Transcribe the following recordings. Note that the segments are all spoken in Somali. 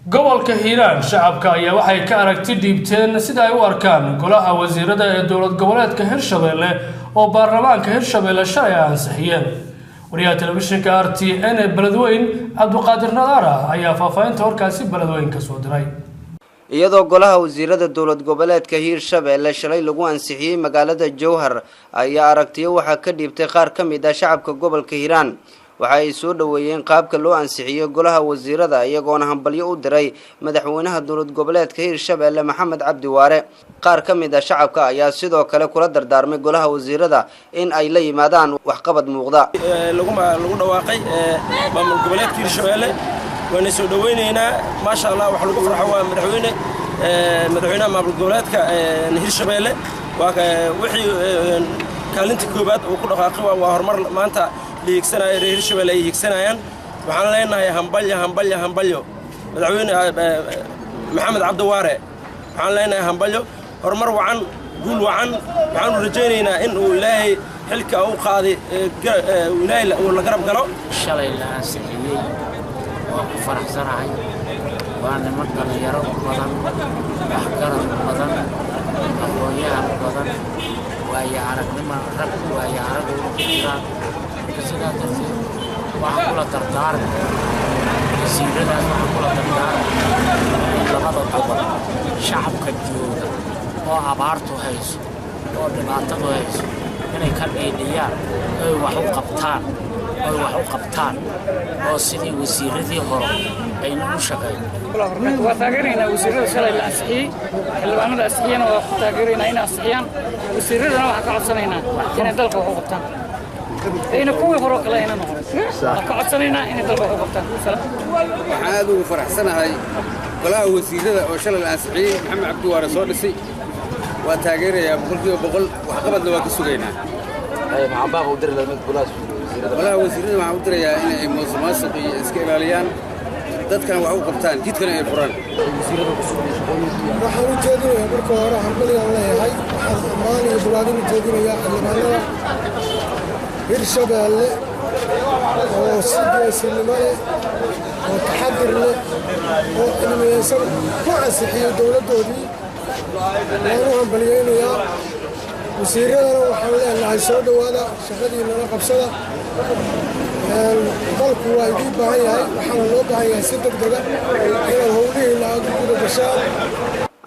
gobolka Hiiraan shacabka ayaa waxay ka aragti dhiibteen sida ay u arkaan golaha wasiirada ee dowlad goboleedka Hirshabelle oo baarlamaanka Hirshabelle shalay ansixiyeen. wariyaha telefishinka RTN ee Beledweyne Cabduqaadir Nadaara ayaa faafahinta warkaasi Beledweyne ka soo diray. iyadoo golaha wasiirada dowlad goboleedka Hirshabelle shalay lagu ansixiyay magaalada Jowhar ayaa aragtiyo waxa ka dhiibtay qaar ka mid ah shacabka gobolka Hiiraan. waxa ay soo dhaweeyeen qaabka loo ansixiyay golaha wasiirada iyagoona hambalyo u diray madaxweynaha dowlad goboleedka Hirshabelle Maxamed Cabdi Waare. qaar ka mid ah shacabka ayaa sidoo kale kula dardaarmay golaha wasiirada in ay la yimaadaan wax qabad muuqda. lagu dhawaaqay maamul goboleedka Hirshabelle waana soo dhaweyneynaa ma sha Allah wax lagu farxo waa madaxweynaha maamul goboleedka Hirshabelle wixii kaalinta koobaad uu ku dhaqaaqay waa horumar maanta liigsanaya Hirshabelle ay higsanayaan. waxaan leenahay hambalyo madaxweyne Maxamed Cabdi Waare waxaan leenahay hambalyo horumar wacan guul wacan waxaan rajaynaynaa in uu Ilaahay xilka uu qaaday Ilaahay uu la garab galo. shalay la ansixiyay oo ku faraxsanahay waana marka la yaro badan waxgarad badan aqoonyahan badan waayo aragnimo rag waayo arag u jiraan sida darteed waxaan kula dardaaran wasiiradaas waxaan kula dardaaran labada gobol shacabka jooga oo abaartu hayso oo dhibaatadu hayso inay ka dheedhiyaan oo wax u qabtaan oo sidii wasiiradii hore ay nagu shaqeeyeen. waa taageeraynaa wasiirada shalay la ansixiyay xildhibaanada ansixiyana waa ku taageeraynaa inay ansixiyaan wasiiradana waxaan ka codsanaynaa inay dalka wax u qabtaan ayna kuwii hore kale ayna noqon waxaan ka codsanaynaa inay dalka wax u qabtaan. waxaan aad ugu faraxsanahay golaha wasiirada oo shalay la ansixiyay Maxamed Cabdi Waare soo dhisay waa taageerayaa boqolkiiba boqol wax qabadna waa ka sugaynaa. maxaa u diray golaha wasiirada waxaan u dirayaa inay musuqmaasuq iyo iska ilaaliyaan dadkan wax u qabtaan jidkana ay furaan. waxaan u jeedinayaa marka hore hambaliyaan leeyahay waxaan ammaan iyo bogaadin u jeedinayaa xildhibaanada Hirshabelle oo si geesinimo leh oo taxadir leh oo cilmiyeysan ku ansixiyay dowladdoodii waan u hambaliyeynayaa. wasiiradana waxaan leenahay soo dhowaada shaqadiinala qabsada dalku waa idin baahan yahay waxaana loo baahan yahay si degdega inaad howlihiina aad u guda gashaan.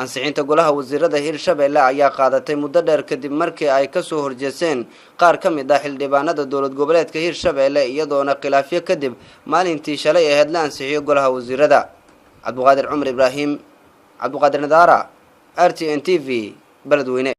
ansixinta golaha wasiirada Hirshabelle ayaa qaadatay muddo dheer kadib markii ay ka soo horjeesteen qaar ka mid ah xildhibaanada dowlad goboleedka Hirshabelle iyadoona khilaafyo kadib maalintii shalay ahayd la ansixiyay golaha wasiirada. Cabduqaadir Cumar Ibraahim Cabduqaadir Nadaara RTN TV Beledweyne.